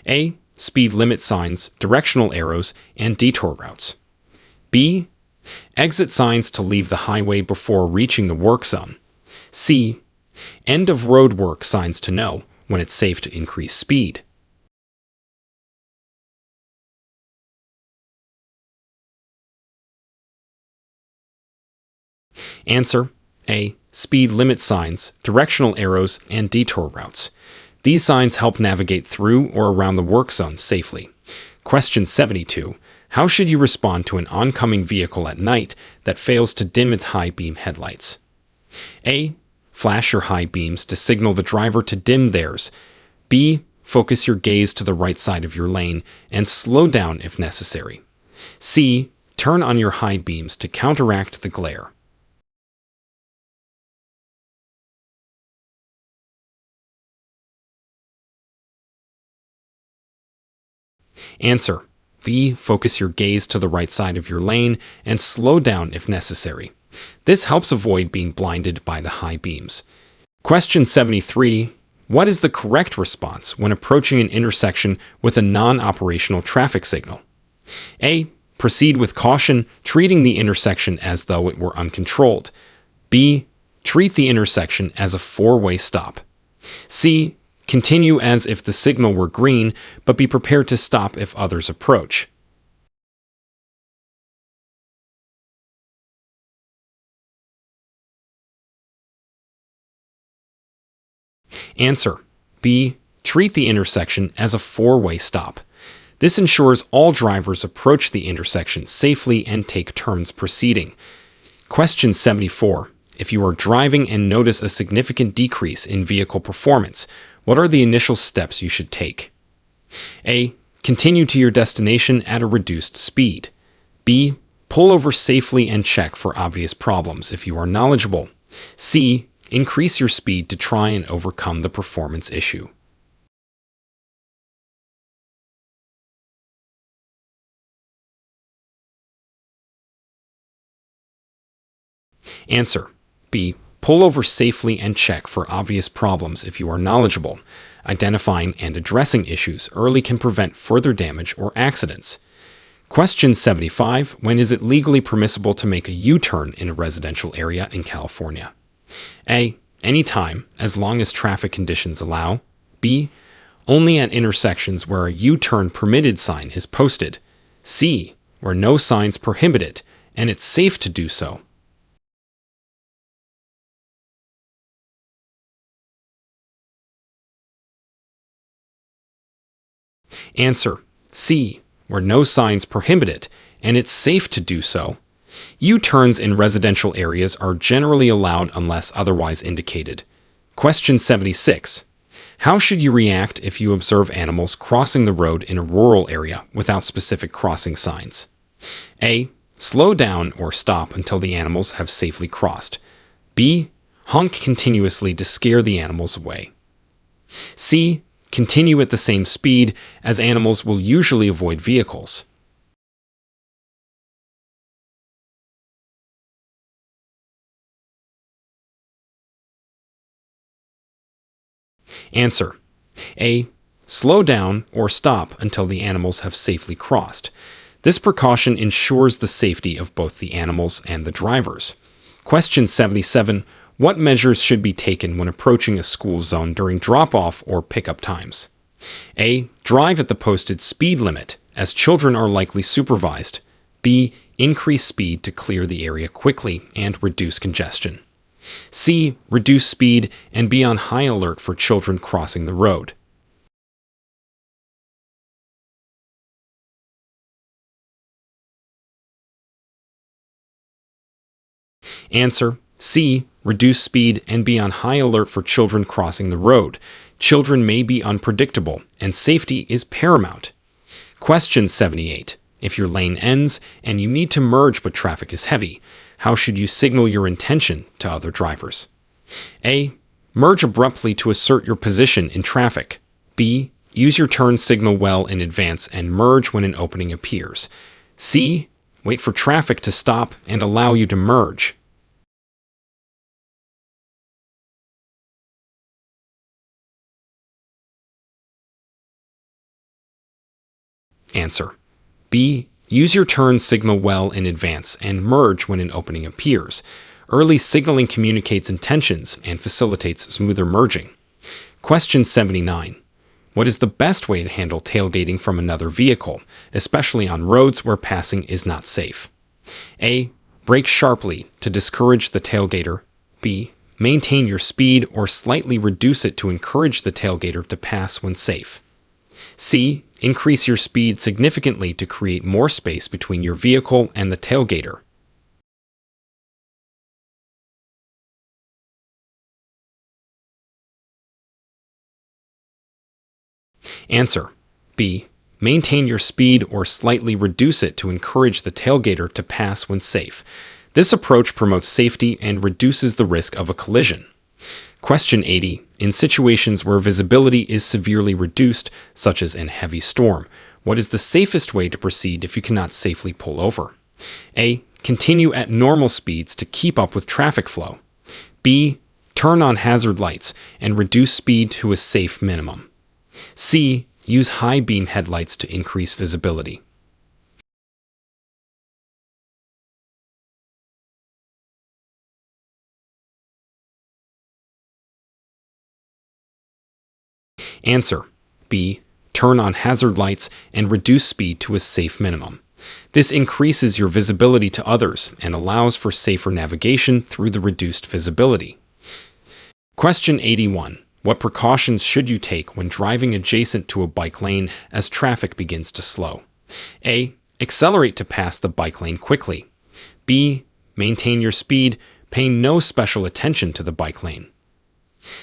A. Speed limit signs, directional arrows, and detour routes. B. Exit signs to leave the highway before reaching the work zone. C. End of road work signs to know when it's safe to increase speed. Answer: A. Speed limit signs, directional arrows, and detour routes. These signs help navigate through or around the work zone safely. Question 72. How should you respond to an oncoming vehicle at night that fails to dim its high beam headlights? A. Flash your high beams to signal the driver to dim theirs. B. Focus your gaze to the right side of your lane and slow down if necessary. C. Turn on your high beams to counteract the glare. Answer: B. Focus your gaze to the right side of your lane and slow down if necessary. This helps avoid being blinded by the high beams. Question 73. What is the correct response when approaching an intersection with a non-operational traffic signal? A. Proceed with caution, treating the intersection as though it were uncontrolled. B. Treat the intersection as a four-way stop. C. Continue as if the signal were green, but be prepared to stop if others approach. Answer B. Treat the intersection as a four-way stop. This ensures all drivers approach the intersection safely and take turns proceeding. Question 74. If you are driving and notice a significant decrease in vehicle performance, what are the initial steps you should take? A. Continue to your destination at a reduced speed. B. Pull over safely and check for obvious problems if you are knowledgeable. C. Increase your speed to try and overcome the performance issue. Answer B. Pull over safely and check for obvious problems if you are knowledgeable. Identifying and addressing issues early can prevent further damage or accidents. Question 75. When is it legally permissible to make a U-turn in a residential area in California? A. Anytime, as long as traffic conditions allow. B. Only at intersections where a U-turn permitted sign is posted. C. Where no signs prohibit it, and it's safe to do so. Answer C. Where no signs prohibit it, and it's safe to do so. U-turns in residential areas are generally allowed unless otherwise indicated. Question 76. How should you react if you observe animals crossing the road in a rural area without specific crossing signs? A. Slow down or stop until the animals have safely crossed. B. Honk continuously to scare the animals away. C. Continue at the same speed, as animals will usually avoid vehicles. Answer A. Slow down or stop until the animals have safely crossed. This precaution ensures the safety of both the animals and the drivers. Question 77. What measures should be taken when approaching a school zone during drop-off or pickup times? A. Drive at the posted speed limit, as children are likely supervised. B. Increase speed to clear the area quickly and reduce congestion. C. Reduce speed and be on high alert for children crossing the road. Answer C. Reduce speed and be on high alert for children crossing the road. Children may be unpredictable, and safety is paramount. Question 78. If your lane ends and you need to merge but traffic is heavy, how should you signal your intention to other drivers? A. Merge abruptly to assert your position in traffic. B. Use your turn signal well in advance and merge when an opening appears. C. Wait for traffic to stop and allow you to merge. Answer B. Use your turn signal well in advance and merge when an opening appears. Early signaling communicates intentions and facilitates smoother merging. Question 79. What is the best way to handle tailgating from another vehicle, especially on roads where passing is not safe? A. Brake sharply to discourage the tailgater. B. Maintain your speed or slightly reduce it to encourage the tailgater to pass when safe. C. Increase your speed significantly to create more space between your vehicle and the tailgater. Answer B. Maintain your speed or slightly reduce it to encourage the tailgater to pass when safe. This approach promotes safety and reduces the risk of a collision. Question 80. In situations where visibility is severely reduced, such as in a heavy storm, what is the safest way to proceed if you cannot safely pull over? A. Continue at normal speeds to keep up with traffic flow. B. Turn on hazard lights and reduce speed to a safe minimum. C. Use high beam headlights to increase visibility. Answer: B. Turn on hazard lights and reduce speed to a safe minimum. This increases your visibility to others and allows for safer navigation through the reduced visibility. Question 81. What precautions should you take when driving adjacent to a bike lane as traffic begins to slow? A. Accelerate to pass the bike lane quickly. B. Maintain your speed, paying no special attention to the bike lane.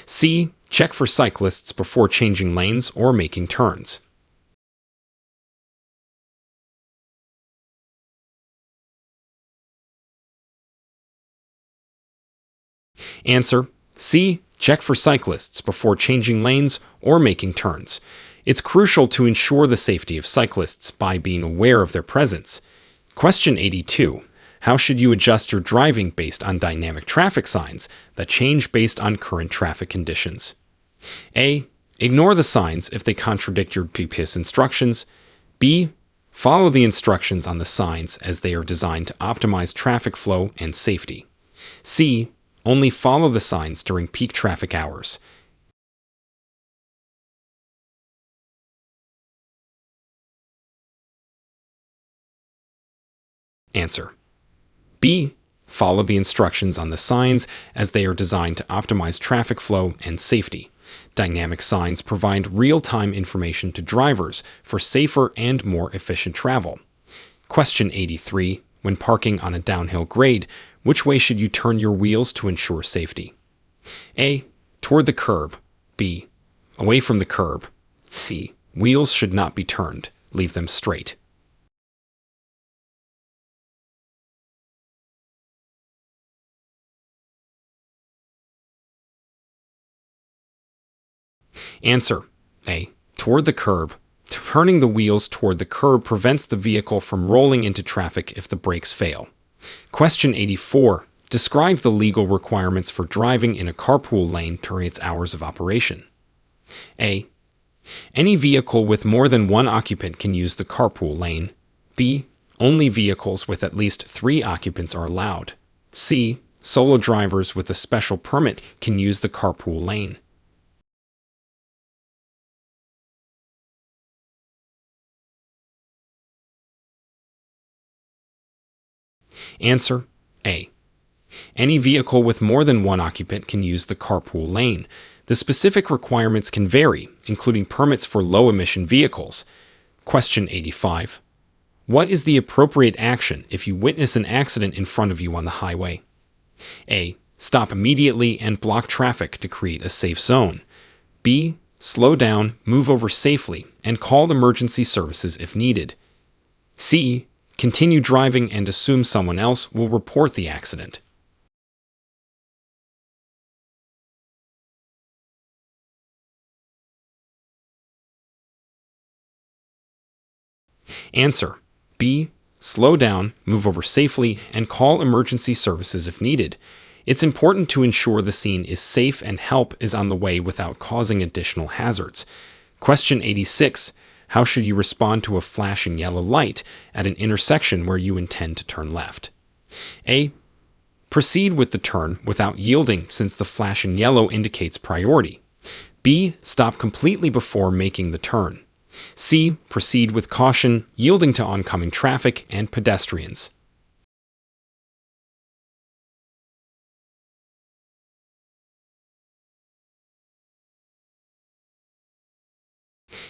C. Check for cyclists before changing lanes or making turns. Answer: C. Check for cyclists before changing lanes or making turns. It's crucial to ensure the safety of cyclists by being aware of their presence. Question 82. How should you adjust your driving based on dynamic traffic signs that change based on current traffic conditions? A. Ignore the signs if they contradict your previous instructions. B. Follow the instructions on the signs as they are designed to optimize traffic flow and safety. C. Only follow the signs during peak traffic hours. Answer: B. Follow the instructions on the signs as they are designed to optimize traffic flow and safety. Dynamic signs provide real-time information to drivers for safer and more efficient travel. Question 83. When parking on a downhill grade, which way should you turn your wheels to ensure safety? A. Toward the curb. B. Away from the curb. C. Wheels should not be turned. Leave them straight. Answer: A. Toward the curb. Turning the wheels toward the curb prevents the vehicle from rolling into traffic if the brakes fail. Question 84. Describe the legal requirements for driving in a carpool lane during its hours of operation. A. Any vehicle with more than one occupant can use the carpool lane. B. Only vehicles with at least 3 occupants are allowed. C. Solo drivers with a special permit can use the carpool lane. Answer: A. Any vehicle with more than one occupant can use the carpool lane. The specific requirements can vary, including permits for low-emission vehicles. Question 85. What is the appropriate action if you witness an accident in front of you on the highway? A. Stop immediately and block traffic to create a safe zone. B. Slow down, move over safely, and call emergency services if needed. C. Continue driving and assume someone else will report the accident. Answer: B. Slow down, move over safely, and call emergency services if needed. It's important to ensure the scene is safe and help is on the way without causing additional hazards. Question 86. How should you respond to a flashing yellow light at an intersection where you intend to turn left? A. Proceed with the turn without yielding since the flashing yellow indicates priority. B. Stop completely before making the turn. C. Proceed with caution, yielding to oncoming traffic and pedestrians.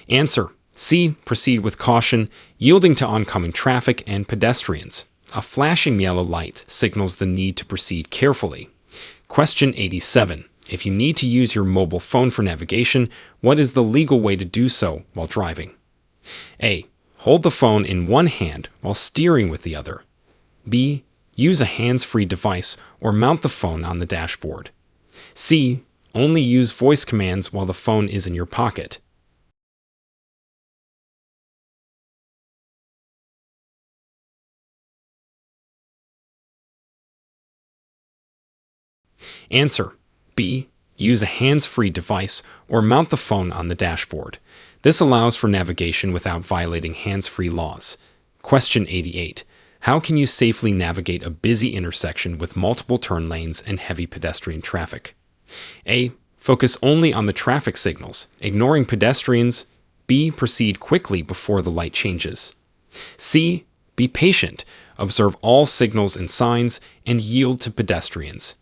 Answer: C. Proceed with caution, yielding to oncoming traffic and pedestrians. A flashing yellow light signals the need to proceed carefully. Question 87. If you need to use your mobile phone for navigation, what is the legal way to do so while driving? A. Hold the phone in one hand while steering with the other. B. Use a hands-free device or mount the phone on the dashboard. C. Only use voice commands while the phone is in your pocket. Answer: B. Use a hands-free device or mount the phone on the dashboard. This allows for navigation without violating hands-free laws. Question 88. How can you safely navigate a busy intersection with multiple turn lanes and heavy pedestrian traffic? A. Focus only on the traffic signals, ignoring pedestrians. B. Proceed quickly before the light changes. C. Be patient. Observe all signals and signs and yield to pedestrians.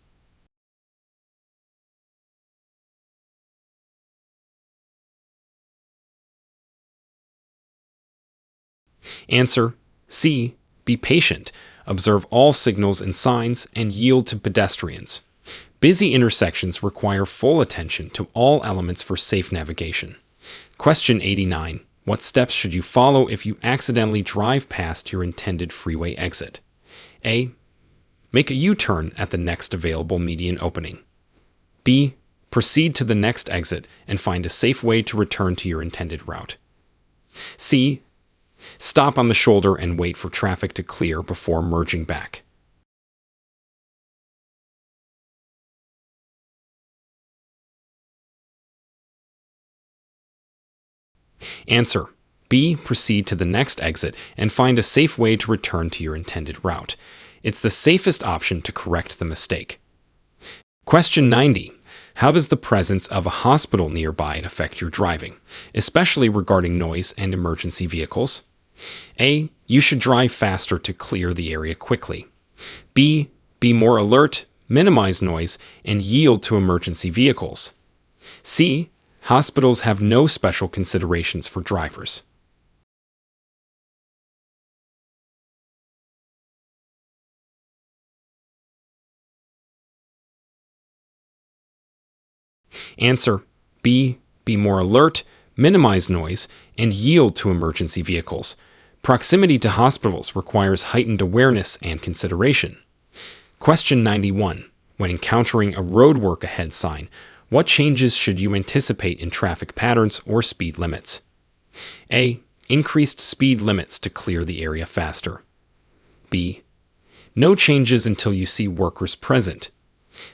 Answer: C. Be patient. Observe all signals and signs and yield to pedestrians. Busy intersections require full attention to all elements for safe navigation. Question 89. What steps should you follow if you accidentally drive past your intended freeway exit? A. Make a U-turn at the next available median opening. B. Proceed to the next exit and find a safe way to return to your intended route. C. Stop on the shoulder and wait for traffic to clear before merging back. Answer: B. Proceed to the next exit and find a safe way to return to your intended route. It's the safest option to correct the mistake. Question 90. How does the presence of a hospital nearby affect your driving, especially regarding noise and emergency vehicles? A. You should drive faster to clear the area quickly. B. Be more alert, minimize noise, and yield to emergency vehicles. C. Hospitals have no special considerations for drivers. Answer: B. Be more alert, minimize noise, and yield to emergency vehicles. Proximity to hospitals requires heightened awareness and consideration. Question 91. When encountering a roadwork ahead sign, what changes should you anticipate in traffic patterns or speed limits? A. Increased speed limits to clear the area faster. B. No changes until you see workers present.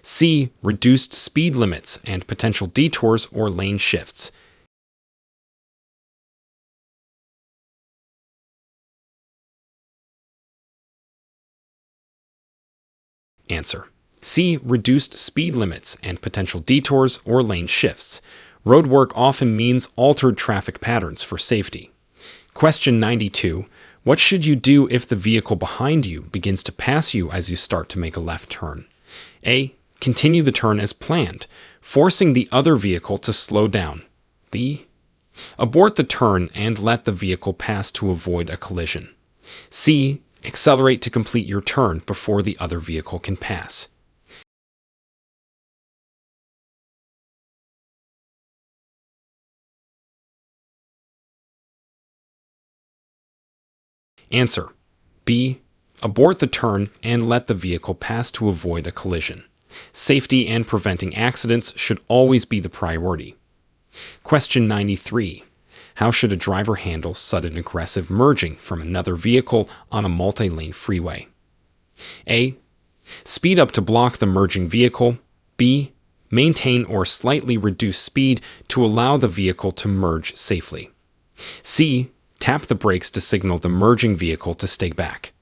C. Reduced speed limits and potential detours or lane shifts. Answer: C. Reduced speed limits and potential detours or lane shifts. Roadwork often means altered traffic patterns for safety. Question 92. What should you do if the vehicle behind you begins to pass you as you start to make a left turn? A. Continue the turn as planned, forcing the other vehicle to slow down. B. Abort the turn and let the vehicle pass to avoid a collision. C. Accelerate to complete your turn before the other vehicle can pass. Answer: B. Abort the turn and let the vehicle pass to avoid a collision. Safety and preventing accidents should always be the priority. Question 93. How should a driver handle sudden aggressive merging from another vehicle on a multi-lane freeway? A. Speed up to block the merging vehicle. B. Maintain or slightly reduce speed to allow the vehicle to merge safely. C. Tap the brakes to signal the merging vehicle to stay back.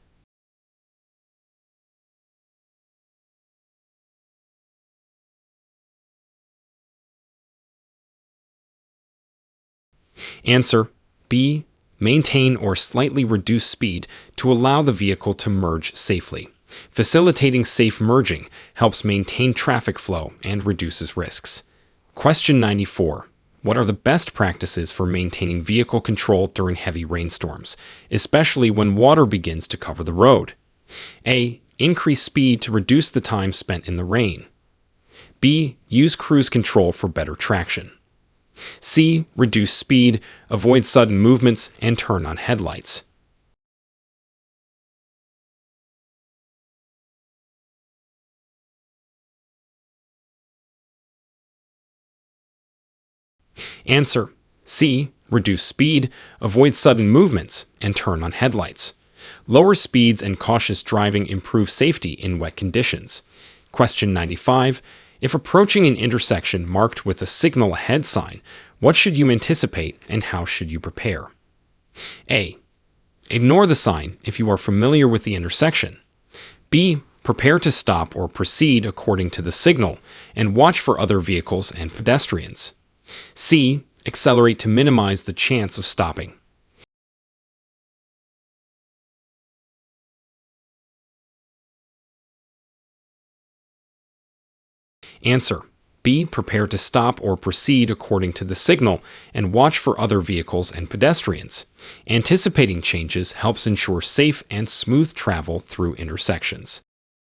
Answer: B. Maintain or slightly reduce speed to allow the vehicle to merge safely. Facilitating safe merging helps maintain traffic flow and reduces risks. Question 94. What are the best practices for maintaining vehicle control during heavy rainstorms, especially when water begins to cover the road? A. Increase speed to reduce the time spent in the rain. B. Use cruise control for better traction. C. Reduce speed, avoid sudden movements, and turn on headlights. Answer: C. Reduce speed, avoid sudden movements, and turn on headlights. Lower speeds and cautious driving improve safety in wet conditions. Question 95. If approaching an intersection marked with a signal ahead sign, what should you anticipate and how should you prepare? A. Ignore the sign if you are familiar with the intersection. B. Prepare to stop or proceed according to the signal and watch for other vehicles and pedestrians. C. Accelerate to minimize the chance of stopping. Answer. B. Prepare to stop or proceed according to the signal and watch for other vehicles and pedestrians. Anticipating changes helps ensure safe and smooth travel through intersections.